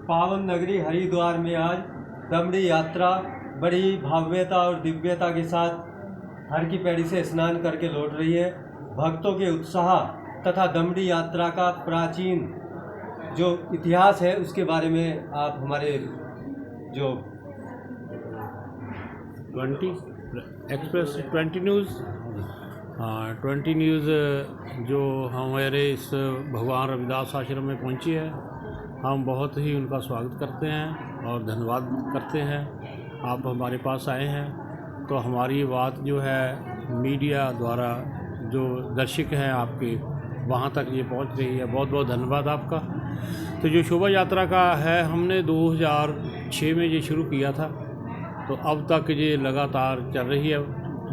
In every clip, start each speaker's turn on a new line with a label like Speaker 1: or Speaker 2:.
Speaker 1: पावन नगरी हरिद्वार में आज दमड़ी यात्रा बड़ी भव्यता और दिव्यता के साथ हर की पैड़ी से स्नान करके लौट रही है। भक्तों के उत्साह तथा दमड़ी यात्रा का प्राचीन जो इतिहास है उसके बारे में आप हमारे जो
Speaker 2: 20 न्यूज़ 20 न्यूज़ जो हमारे इस भगवान रविदास आश्रम में पहुंची है, हम बहुत ही उनका स्वागत करते हैं और धन्यवाद करते हैं। आप हमारे पास आए हैं तो हमारी बात जो है मीडिया द्वारा जो दर्शक हैं आपके वहाँ तक ये पहुँच रही है। बहुत बहुत धन्यवाद आपका। तो जो शोभा यात्रा का है, हमने 2006 में ये शुरू किया था, तो अब तक ये लगातार चल रही है।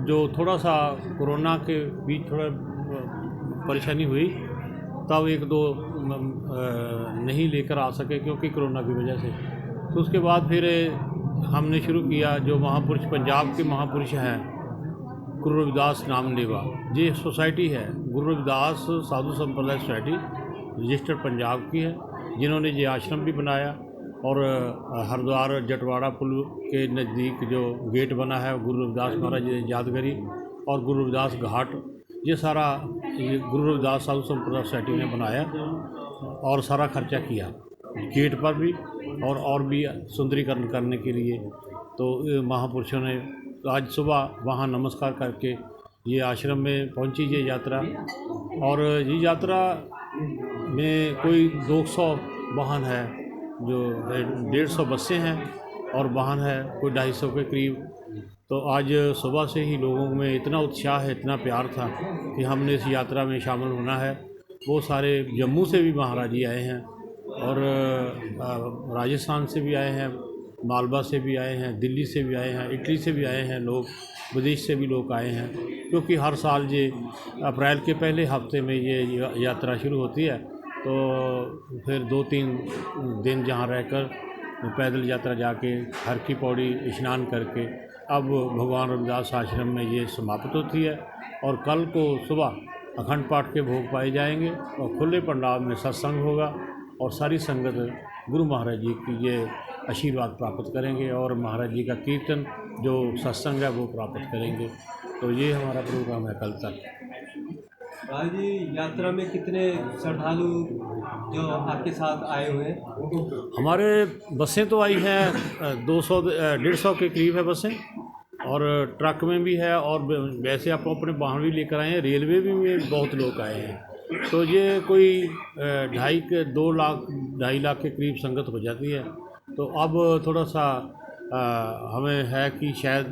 Speaker 2: जो थोड़ा सा कोरोना के बीच थोड़ा परेशानी हुई, तब एक दो नहीं लेकर आ सके क्योंकि कोरोना की वजह से। तो उसके बाद फिर हमने शुरू किया। जो महापुरुष पंजाब के महापुरुष हैं, गुरु रविदास नामलेवा, ये सोसाइटी है गुरु रविदास साधु संप्रदाय सोसाइटी रजिस्टर्ड पंजाब की है, जिन्होंने ये आश्रम भी बनाया। और हरिद्वार जटवाड़ा पुल के नज़दीक जो गेट बना है गुरु रविदास महाराज यादगारी और गुरु रविदास घाट, ये सारा गुरु रविदास साधु संप्रदाय सोसाइटी ने बनाया और सारा खर्चा किया गेट पर भी और भी सुंदरीकरण करने के लिए। तो महापुरुषों ने आज सुबह वहाँ नमस्कार करके ये आश्रम में पहुँची ये यात्रा। और ये यात्रा में कोई 200 वाहन है, जो 150 बसें हैं और वाहन है कोई 250 के करीब। तो आज सुबह से ही लोगों में इतना उत्साह है, इतना प्यार था कि हमने इस यात्रा में शामिल होना है। वो सारे जम्मू से भी महाराज जी आए हैं और राजस्थान से भी आए हैं, मालवा से भी आए हैं, दिल्ली से भी आए हैं, इटली से भी आए हैं लोग, विदेश से भी लोग आए हैं। क्योंकि हर साल ये अप्रैल के पहले हफ्ते में ये यात्रा शुरू होती है। तो फिर 2-3 दिन जहाँ रहकर पैदल यात्रा जाके हर की पौड़ी स्नान करके अब भगवान रविदास आश्रम में ये समाप्त होती है। और कल को सुबह अखंड पाठ के भोग पाए जाएंगे और खुले पंडाल में सत्संग होगा और सारी संगत गुरु महाराज जी की ये आशीर्वाद प्राप्त करेंगे और महाराज जी का कीर्तन जो सत्संग है वो प्राप्त करेंगे। तो ये हमारा प्रोग्राम है कल तक।
Speaker 1: भाई जी, यात्रा में कितने श्रद्धालु जो आपके साथ आए हुए हैं?
Speaker 2: हमारे बसें तो आई हैं 200-150 के करीब है बसें, और ट्रक में भी है, और वैसे आप अपने वाहन भी लेकर आए हैं। रेलवे में बहुत लोग आए हैं। तो ये कोई 2.5 लाख के करीब संगत हो जाती है। तो अब थोड़ा सा हमें है कि शायद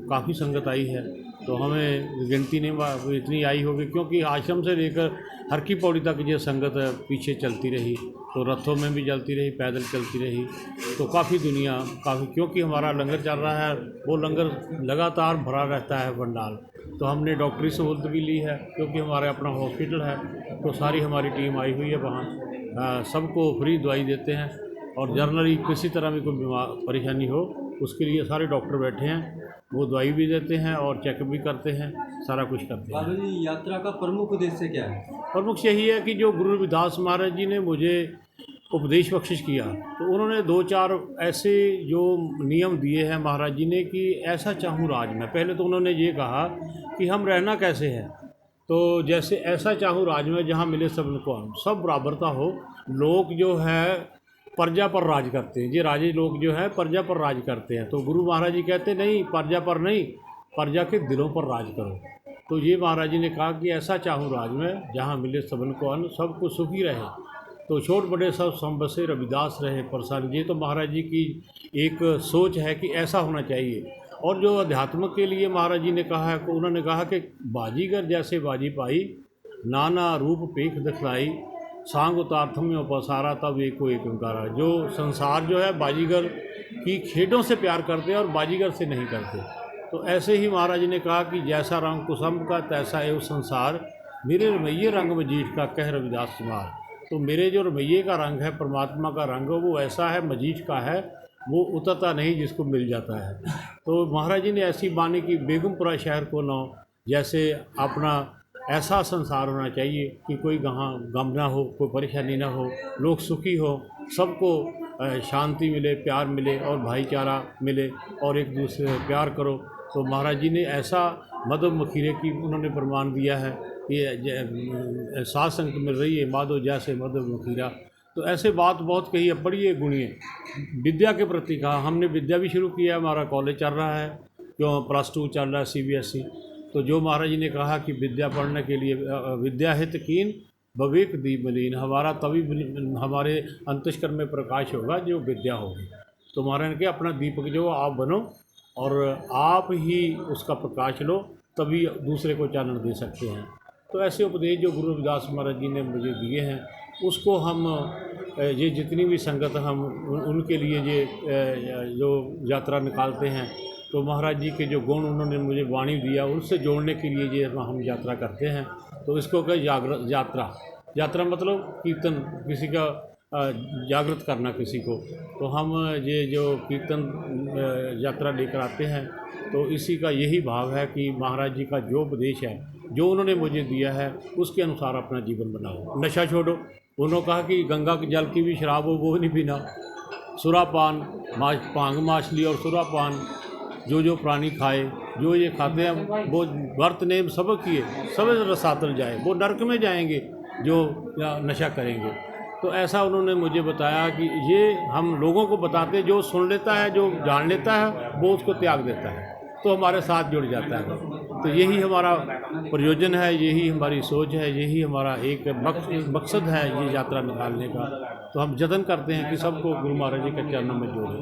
Speaker 2: काफ़ी संगत आई है, तो हमें गिनती नहीं इतनी आई होगी, क्योंकि आश्रम से लेकर हर की पौड़ी तक ये संगत पीछे चलती रही, तो रथों में भी चलती रही, पैदल चलती रही। तो काफ़ी दुनिया क्योंकि हमारा लंगर चल रहा है, वो लंगर लगातार भरा रहता है पंडाल। तो हमने डॉक्टरी सहूलत भी ली है, क्योंकि हमारे अपना हॉस्पिटल है। तो सारी हमारी टीम आई हुई है वहाँ, सबको फ्री दवाई देते हैं। और जनरली किसी तरह में कोई बीमार परेशानी हो उसके लिए सारे डॉक्टर बैठे हैं, वो दवाई भी देते हैं और चेकअप भी करते हैं, सारा कुछ करते हैं।
Speaker 1: बाबा जी, यात्रा का प्रमुख उद्देश्य क्या है?
Speaker 2: प्रमुख यही है कि जो गुरु रविदास महाराज जी ने मुझे उपदेश बख्शिश किया, तो उन्होंने 2-4 ऐसे जो नियम दिए हैं महाराज जी ने कि ऐसा चाहूँ राज में। पहले तो उन्होंने ये कहा कि हम रहना कैसे है, तो जैसे ऐसा चाहूँ राज में जहाँ मिले सबको, सब बराबरता हो। लोग जो है प्रजा पर राज करते हैं, ये राजे लोग जो है प्रजा पर राज करते हैं। तो गुरु महाराज जी कहते नहीं, प्रजा पर नहीं, प्रजा के दिलों पर राज करो। तो ये महाराज जी ने कहा कि ऐसा चाहूँ राज में जहाँ मिले सबन को अन्न, सबको सुखी रहे। तो छोट बड़े सब संबसे रविदास रहे प्रसन्न। ये तो महाराज जी की एक सोच है कि ऐसा होना चाहिए। और जो अध्यात्म के लिए महाराज जी ने कहा है, उन्होंने कहा कि बाजीगर जैसे बाजी पाई, नाना रूप पेख दिखलाई, सांग उतार्थम में उपसारा तब एक को एक ओंकारा। जो संसार जो है बाजीगर की खेडों से प्यार करते हैं और बाजीगर से नहीं करते। तो ऐसे ही महाराज जी ने कहा कि जैसा रंग कुसुम का तैसा एवं संसार, मेरे रमैये रंग मजीठ का कह रविदास कुमार। तो मेरे जो रमैये का रंग है, परमात्मा का रंग, वो ऐसा है, मजीठ का है, वो उतरता नहीं, जिसको मिल जाता है। तो महाराज जी ने ऐसी बानी की बेगमपुरा शहर को न जैसे अपना ऐसा संसार होना चाहिए कि कोई गम ना हो, कोई परेशानी ना हो, लोग सुखी हो, सबको शांति मिले, प्यार मिले और भाईचारा मिले और एक दूसरे से प्यार करो। तो महाराज जी ने ऐसा मधु मखीरे की उन्होंने प्रमाण दिया है कि सात संगत मिल रही है माधो जैसे मधु मखीरा। तो ऐसे बात बहुत कही है, बड़ी गुणी है। विद्या के प्रति कहा, हमने विद्या भी शुरू किया है, हमारा कॉलेज चल रहा है, क्यों +2 चल रहा है CBSE। तो जो महाराज जी ने कहा कि विद्या पढ़ने के लिए विद्या हित कीन विवेक दीप मलीन, हमारा तभी हमारे अंतस्कर में प्रकाश होगा जो विद्या होगी। तो महाराज ने कहा अपना दीपक जो आप बनो और आप ही उसका प्रकाश लो, तभी दूसरे को चानन दे सकते हैं। तो ऐसे उपदेश जो गुरु रविदास महाराज जी ने मुझे दिए हैं, उसको हम ये जितनी भी संगत हम उनके लिए ये जो यात्रा निकालते हैं, तो महाराज जी के जो गुण उन्होंने मुझे वाणी दिया उनसे जोड़ने के लिए ये हम यात्रा करते हैं। तो इसको कहें यात्रा मतलब कीर्तन, किसी का जागृत करना किसी को। तो हम ये जो कीर्तन यात्रा लेकर आते हैं, तो इसी का यही भाव है कि महाराज जी का जो उपदेश है, जो उन्होंने मुझे दिया है, उसके अनुसार अपना जीवन बनाओ। नशा छोड़ो, उन्होंने कहा कि गंगा के जल की भी शराब हो वो नहीं पीना। सुरापान, भांग मछली और सुरापान जो प्राणी खाए, जो ये खाते हैं वो वर्त नेम सब किए सब रसातल जाए, वो नरक में जाएंगे जो नशा करेंगे। तो ऐसा उन्होंने मुझे बताया कि ये हम लोगों को बताते, जो सुन लेता है, जो जान लेता है, वो उसको त्याग देता है, तो हमारे साथ जुड़ जाता है। तो यही हमारा प्रयोजन है, यही हमारी सोच है, यही हमारा एक मकसद है ये यात्रा निकालने का। तो हम जतन करते हैं कि सबको गुरु महाराज जी के चरणों में जोड़ें।